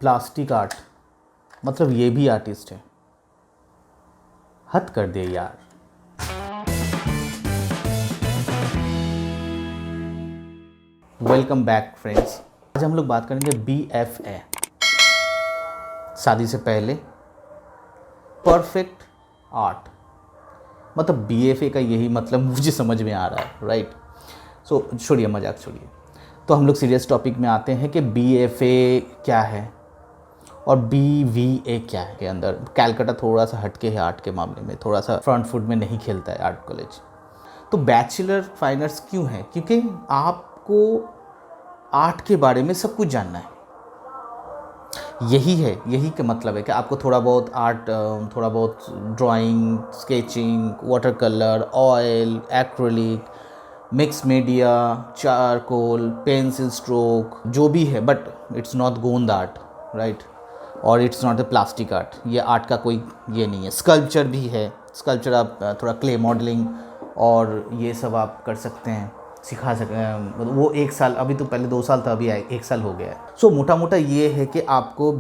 Plastic art मतलब ये भी आर्टिस्ट है, हद कर दे यार। Welcome back friends. आज हम लोग बात करेंगे BFA, शादी से पहले परफेक्ट आर्ट। मतलब BFA का यही मतलब मुझे समझ में आ रहा है, राइट। सो छोड़िए मजाक छोड़िए, तो हम लोग सीरियस टॉपिक में आते हैं कि BFA क्या है और BVA क्या है। के अंदर कैलकाटा थोड़ा सा हटके है आर्ट के मामले में, थोड़ा सा फ्रंट फुट में नहीं खेलता है आर्ट कॉलेज। तो बैचलर फाइन आर्ट्स क्यों है? क्योंकि आपको आर्ट के बारे में सब कुछ जानना है। यही का मतलब है कि आपको थोड़ा बहुत आर्ट, थोड़ा बहुत drawing, sketching, water colour, oil, acrylic, mix media, charcoal, pencil stroke, जो भी है, बट इट्स नॉट गोंद आर्ट, राइट, और it's not a plastic art. ये आर्ट का कोई ये नहीं है। स्कल्पचर भी है, स्कल्पचर आप थोड़ा क्ले मॉडलिंग और ये सब आप कर सकते हैं, सिखा सकते हैं। मतलब वो 1 साल, अभी तो पहले 2 साल था, अभी 1 साल हो गया है। सो मोटा मोटा ये है कि आपको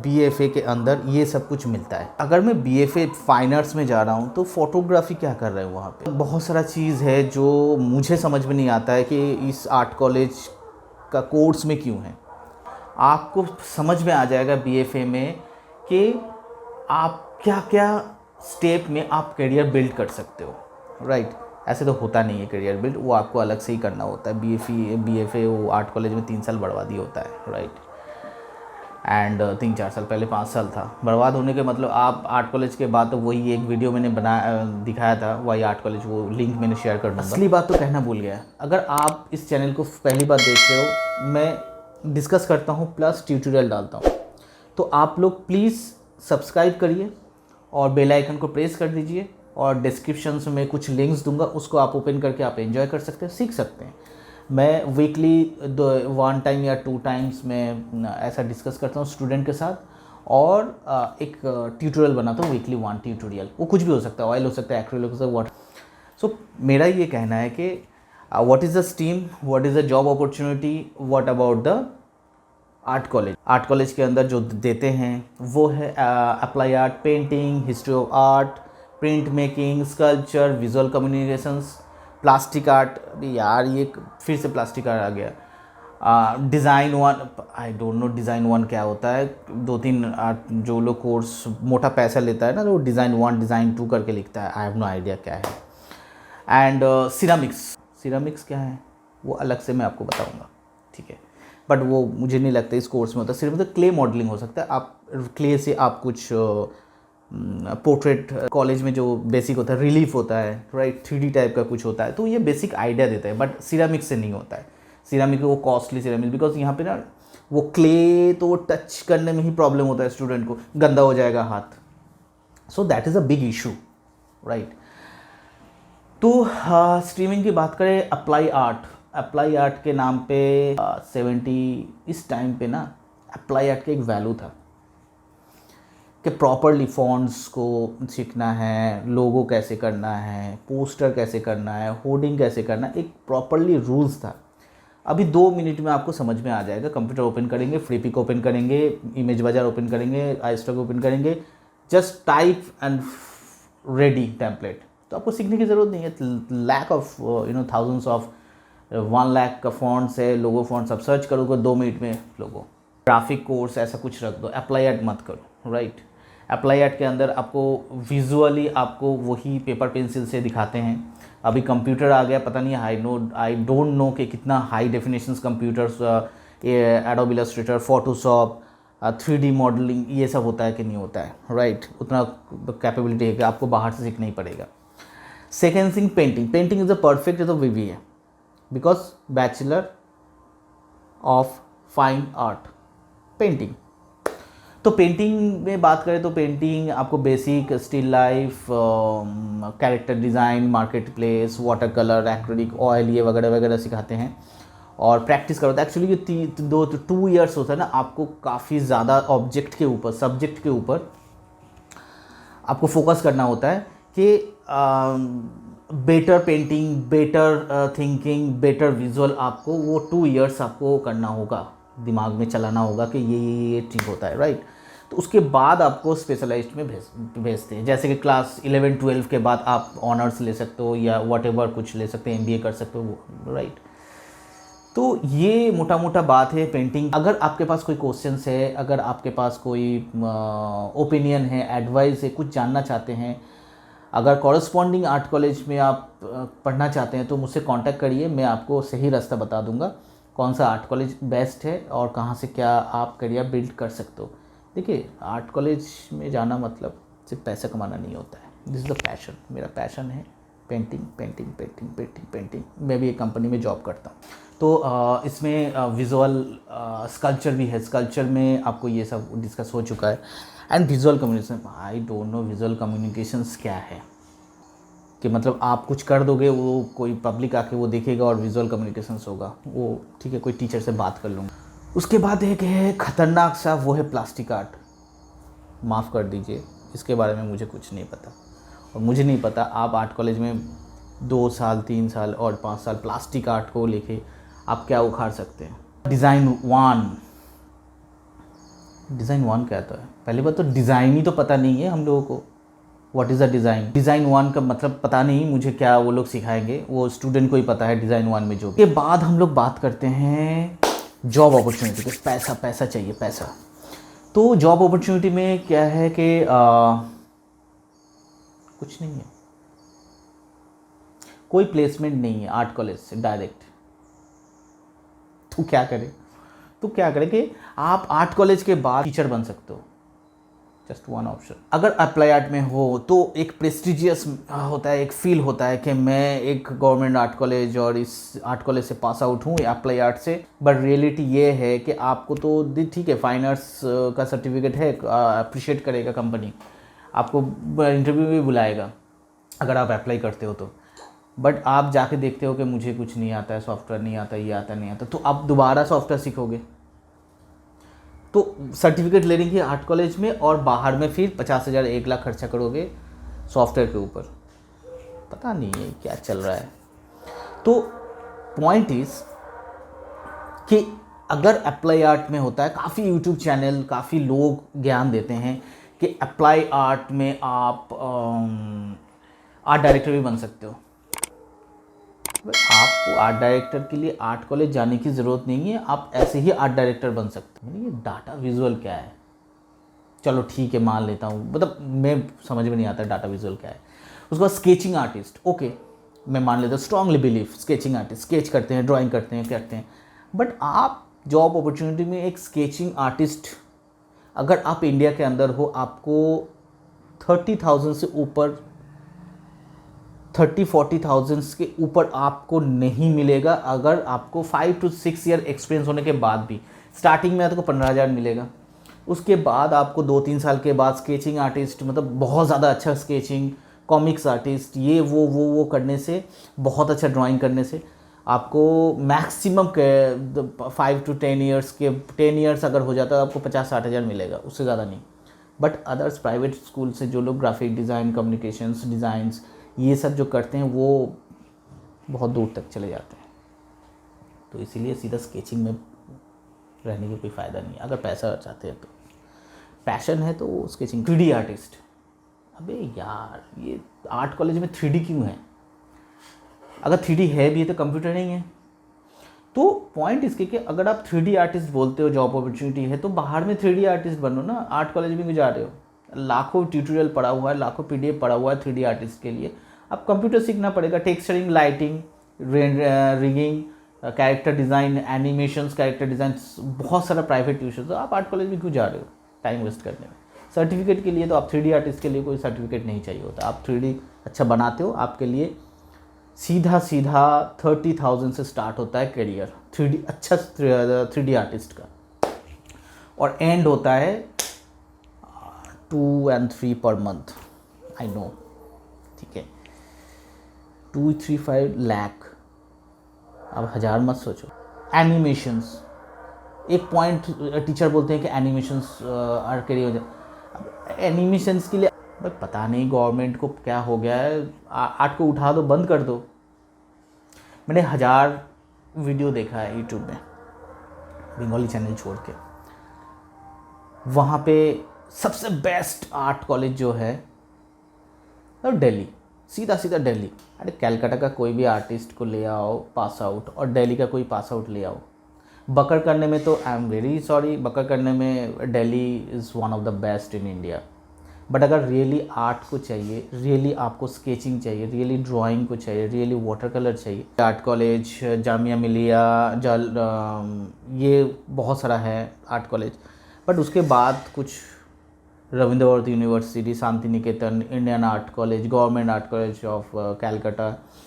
BFA के अंदर ये सब कुछ मिलता है। अगर मैं BFA फाइन आर्ट्स में जा रहा हूँ तो फोटोग्राफी क्या कर रहे हैं वहाँ पे? बहुत सारा चीज़ है जो मुझे समझ में नहीं आता है कि इस आर्ट कॉलेज का कोर्स में क्यों है। आपको समझ में आ जाएगा BFA में कि आप क्या क्या स्टेप में आप करियर बिल्ड कर सकते हो, राइट। ऐसे तो होता नहीं है करियर बिल्ड, वो आपको अलग से ही करना होता है। BFA वो आर्ट कॉलेज में 3 साल बर्बादी होता है, राइट। एंड 3-4 साल पहले 5 साल था। बर्बाद होने के मतलब आप आर्ट कॉलेज के बाद, तो वही एक वीडियो मैंने दिखाया था, वही आर्ट कॉलेज, वो लिंक मैंने शेयर कर दूँगा। असली बात तो कहना भूल गया। अगर आप इस चैनल को पहली बार देख रहे हो, मैं डिस्कस करता हूँ प्लस ट्यूटोरियल डालता हूँ, तो आप लोग प्लीज़ सब्सक्राइब करिए और बेल आइकन को प्रेस कर दीजिए, और डिस्क्रिप्शन में कुछ लिंक्स दूंगा, उसको आप ओपन करके आप एंजॉय कर सकते हैं, सीख सकते हैं। मैं वीकली 1 टाइम या 2 टाइम्स में ऐसा डिस्कस करता हूँ स्टूडेंट के साथ, और एक ट्यूटोरियल बनाता हूँ वीकली 1 ट्यूटोरियल। वो कुछ भी हो सकता है, ऑयल हो सकता है, एक्रिलिक हो सकता है, वाटर। सो मेरा ये कहना है कि what is the stream, what is the job opportunity, what about the art college. Art college के अंदर जो देते हैं वो है apply art, painting, history of art, print making, sculpture, visual communications, plastic art. यार ये फिर से प्लास्टिक आर्ट आ गया। Design 1, I don't know design 1 क्या होता है। 2-3 आर्ट जो लोग कोर्स मोटा पैसा लेता है ना, तो डिज़ाइन 1 डिज़ाइन 2 करके लिखता है, आई हैव नो आइडिया क्या है। एंड सिरामिक्स क्या है वो अलग से मैं आपको बताऊँगा, ठीक है। बट वो मुझे नहीं लगता इस कोर्स में होता। सिर्फ मतलब क्ले मॉडलिंग हो सकता है, आप क्ले से आप कुछ पोर्ट्रेट, कॉलेज में जो बेसिक होता है, रिलीफ होता है, राइट, 3D टाइप का कुछ होता है, तो ये बेसिक आइडिया देता है। बट सिरामिक से नहीं होता है। सिरामिक वो कॉस्टली सिरामिक, बिकॉज यहाँ पे ना वो क्ले तो टच करने में ही प्रॉब्लम होता है स्टूडेंट को, गंदा हो जाएगा हाथ। So that is a big issue, right. तो स्ट्रीमिंग की बात करें, अप्लाई आर्ट के नाम पे इस टाइम पे ना अप्लाई आर्ट का एक वैल्यू था कि प्रॉपरली फॉन्ट्स को सीखना है, लोगो कैसे करना है, पोस्टर कैसे करना है, होर्डिंग कैसे करना है, एक प्रॉपरली रूल्स था। अभी 2 मिनट में आपको समझ में आ जाएगा। कंप्यूटर ओपन करेंगे, फ्लिपिक ओपन करेंगे, इमेज बाजार ओपन करेंगे, आईस्टॉक ओपन करेंगे, just type and ready template. तो आपको सीखने की ज़रूरत नहीं है। Lakh of thousands of 1 lakh का फॉन्ट्स है, लोगो फॉन्ट्स आप सर्च करोगे 2 मिनट में लोगो। ग्राफिक कोर्स ऐसा कुछ रख दो, अप्लाई आर्ट मत करो, राइट। अप्लाई आर्ट के अंदर आपको विजुअली आपको वही पेपर पेंसिल से दिखाते हैं। अभी कंप्यूटर आ गया, पता नहीं आई डोंट नो कि कितना high definitions computers, adobe Illustrator, Photoshop, 3D modelling, ये सब होता है कि नहीं होता है, राइट। उतना कैपेबिलिटी है कि आपको बाहर से सीखना ही पड़ेगा। Second thing, painting is a perfect तो BBA, because bachelor of fine art painting. तो पेंटिंग में बात करें तो पेंटिंग आपको basic still life, character design, market place, water colour, acrylic, oil, ये वगैरह वगैरह सिखाते हैं और प्रैक्टिस करो। तो एक्चुअली ये 2 ईयर्स होता है ना, आपको काफ़ी ज़्यादा ऑब्जेक्ट के ऊपर, सब्जेक्ट के ऊपर आपको फोकस करना होता है कि better painting, better thinking, better visual, आपको वो 2 ईयर्स आपको करना होगा। दिमाग में चलाना होगा कि ये ठीक होता है, राइट। तो उसके बाद आपको स्पेशलाइज्ड में भेजते हैं, जैसे कि क्लास 11-12 के बाद आप ऑनर्स ले सकते हो या व्हाटएवर कुछ ले सकते हैं, एमबीए कर सकते हो, राइट। तो ये मोटा मोटा बात है पेंटिंग। अगर आपके पास कोई क्वेश्चंस है, अगर आपके पास कोई ओपिनियन है, एडवाइस है, कुछ जानना चाहते हैं, अगर कॉरस्पॉन्डिंग आर्ट कॉलेज में आप पढ़ना चाहते हैं तो मुझसे कांटेक्ट करिए, मैं आपको सही रास्ता बता दूंगा कौन सा आर्ट कॉलेज बेस्ट है और कहाँ से क्या आप करियर बिल्ड कर सकते हो। देखिए, आर्ट कॉलेज में जाना मतलब सिर्फ पैसा कमाना नहीं होता है। दिस इज़ द पैशन, मेरा पैशन है painting painting painting painting painting. मैं भी एक कंपनी में जॉब करता हूँ, तो इसमें विजुअल स्कल्पचर भी है। स्कल्पचर में आपको ये सब डिस्कस हो चुका है। And visual communication, I don't know visual communications क्या है, कि मतलब आप कुछ कर दोगे, वो कोई पब्लिक आके वो देखेगा और विजुअल कम्युनिकेशंस होगा, वो ठीक है, कोई टीचर से बात कर लूँगा। उसके बाद एक है खतरनाक सा, वो है प्लास्टिक आर्ट। माफ़ कर दीजिए, इसके बारे में मुझे कुछ नहीं पता, और मुझे नहीं पता आप आर्ट कॉलेज में 2 साल 3 साल और 5 साल प्लास्टिक आर्ट को लेके आप क्या उखाड़ सकते हैं। डिज़ाइन वन क्या होता है? पहली बात तो डिज़ाइन ही तो पता नहीं है हम लोगों को। What is a design? Design 1 का मतलब पता नहीं मुझे, क्या वो लोग सिखाएंगे, वो स्टूडेंट को ही पता है डिज़ाइन 1 में जो। के बाद हम लोग बात करते हैं जॉब अपॉर्चुनिटी की। पैसा पैसा चाहिए, पैसा। तो जॉब अपॉर्चुनिटी में क्या है कि कुछ नहीं है, कोई प्लेसमेंट नहीं है आर्ट कॉलेज से डायरेक्ट। तो क्या करें कि आप आर्ट कॉलेज के बाद टीचर बन सकते हो, जस्ट वन ऑप्शन। अगर अप्लाई आर्ट में हो तो एक प्रेस्टिजियस होता है, एक फील होता है कि मैं एक गवर्नमेंट आर्ट कॉलेज और इस आर्ट कॉलेज से पास आउट हूँ, अप्लाई आर्ट से। बट रियलिटी ये है कि आपको तो ठीक है, फाइन आर्ट्स का सर्टिफिकेट है, अप्रिशिएट करेगा कंपनी, आपको इंटरव्यू भी बुलाएगा अगर आप अप्लाई करते हो तो। बट आप जाके देखते हो कि मुझे कुछ नहीं आता है, सॉफ्टवेयर नहीं आता, ये आता नहीं आता, तो आप दोबारा सॉफ्टवेयर सीखोगे। तो सर्टिफिकेट लेने की आर्ट कॉलेज में, और बाहर में फिर 50,000 1 लाख खर्चा करोगे सॉफ्टवेयर के ऊपर। पता नहीं है क्या चल रहा है। तो पॉइंट इज कि अगर अप्लाई आर्ट में होता है, काफ़ी यूट्यूब चैनल, काफ़ी लोग ज्ञान देते हैं कि अप्लाई आर्ट में आप आर्ट डायरेक्टर भी बन सकते हो। आपको आर्ट डायरेक्टर के लिए आर्ट कॉलेज जाने की ज़रूरत नहीं है, आप ऐसे ही आर्ट डायरेक्टर बन सकते हो। ये डाटा विजुअल क्या है? चलो ठीक है, मान लेता हूँ, मतलब मैं समझ में नहीं आता डाटा विजुअल क्या है। उसके बाद स्केचिंग आर्टिस्ट, ओके, मैं मान लेता हूँ, strongly believe sketching artist sketch करते हैं, ड्राइंग करते हैं। बट आप जॉब अपॉर्चुनिटी में एक स्केचिंग आर्टिस्ट, अगर आप इंडिया के अंदर हो, आपको 30,000 से ऊपर, 30-40,000 के ऊपर आपको नहीं मिलेगा। अगर आपको 5 to 6 ईयर एक्सपीरियंस होने के बाद भी, स्टार्टिंग में आपको 15,000 मिलेगा। उसके बाद आपको 2-3 साल के बाद स्केचिंग आर्टिस्ट, मतलब बहुत ज़्यादा अच्छा स्केचिंग, कॉमिक्स आर्टिस्ट, ये वो करने से, बहुत अच्छा ड्राइंग करने से आपको मैक्सिमम 5 to 10 ईयर्स के 10 ईयर्स अगर हो जाता है आपको 50-60,000 मिलेगा, उससे ज़्यादा नहीं। बट अदर्स प्राइवेट स्कूल से जो लोग ग्राफिक डिज़ाइन, कम्युनिकेशंस डिज़ाइंस, ये सब जो करते हैं, वो बहुत दूर तक चले जाते हैं। तो इसीलिए सीधा स्केचिंग में रहने की कोई फ़ायदा नहीं है। अगर पैसा चाहते हैं तो, पैशन है तो स्केचिंग। 3D आर्टिस्ट, अबे यार ये आर्ट कॉलेज में 3D क्यों है? अगर 3D है भी है तो कंप्यूटर नहीं है। तो पॉइंट इसके कि अगर आप 3D आर्टिस्ट बोलते हो, जॉब अपॉर्चुनिटी है, तो बाहर में 3D आर्टिस्ट बनो ना। आर्ट कॉलेज में क्यों जा रहे हो? लाखों ट्यूटोरियल पड़ा हुआ है, लाखों PDF पड़ा हुआ है 3D आर्टिस्ट के लिए। अब कंप्यूटर सीखना पड़ेगा, texturing, lighting, rigging, character design, animations, character design, बहुत सारा प्राइवेट ट्यूशन। तो आप आर्ट कॉलेज में क्यों जा रहे हो टाइम वेस्ट करने में? सर्टिफिकेट के लिए तो आप 3D आर्टिस्ट के लिए कोई सर्टिफिकेट नहीं चाहिए होता। आप 3D अच्छा बनाते हो, आपके लिए सीधा 30,000 से स्टार्ट होता है करियर 3D, अच्छा 3D आर्टिस्ट का, और एंड होता है 2 and 3 per month. I know, ठीक है, 2-3-5 लाख। अब 1,000 मत सोचो। एनिमेशंस, एक पॉइंट टीचर बोलते हैं कि एनिमेशंस आर करियर हो जाए। एनिमेशंस के लिए भाई पता नहीं गवर्नमेंट को क्या हो गया है, आर्ट को उठा दो, बंद कर दो। मैंने 1,000 वीडियो देखा है यूट्यूब में, बंगाली चैनल छोड़ के। वहाँ पे सबसे बेस्ट आर्ट कॉलेज जो है तो दिल्ली, सीधा सीधा दिल्ली। अरे कलकत्ता का कोई भी आर्टिस्ट को ले आओ पास आउट, और दिल्ली का कोई पास आउट ले आओ। बकर करने में तो आई एम वेरी सॉरी, बकर करने में Delhi is one of the best in India. But अगर रियली आर्ट को चाहिए, रियली आपको स्केचिंग चाहिए, रियली ड्राइंग को चाहिए, रियली वाटर कलर चाहिए, आर्ट कॉलेज, जामिया मिलिया, ये बहुत सारा है आर्ट कॉलेज। बट उसके बाद कुछ Ravindra university, Shanti Niketan, Indian art college, government art college of Calcutta,